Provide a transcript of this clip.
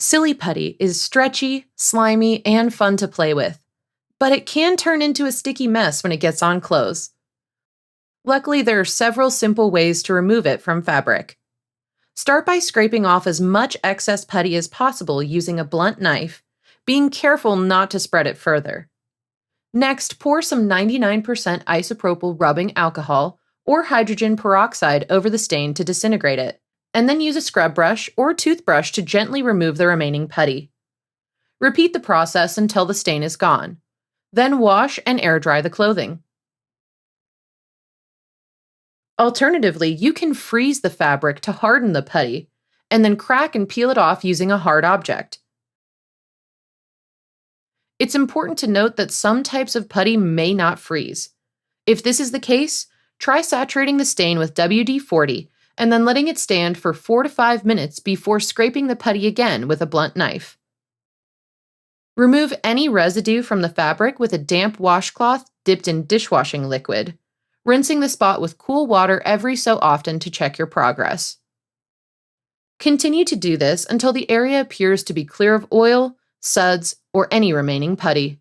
Silly putty is stretchy, slimy, and fun to play with, but it can turn into a sticky mess when it gets on clothes. Luckily, there are several simple ways to remove it from fabric. Start by scraping off as much excess putty as possible using a blunt knife, being careful not to spread it further. Next, pour some 99% isopropyl rubbing alcohol or hydrogen peroxide over the stain to disintegrate it, and then use a scrub brush or toothbrush to gently remove the remaining putty. Repeat the process until the stain is gone. Then wash and air dry the clothing. Alternatively, you can freeze the fabric to harden the putty, and then crack and peel it off using a hard object. It's important to note that some types of putty may not freeze. If this is the case, try saturating the stain with WD-40 and then letting it stand for 4 to 5 minutes before scraping the putty again with a blunt knife. Remove any residue from the fabric with a damp washcloth dipped in dishwashing liquid, rinsing the spot with cool water every so often to check your progress. Continue to do this until the area appears to be clear of oil, suds, or any remaining putty.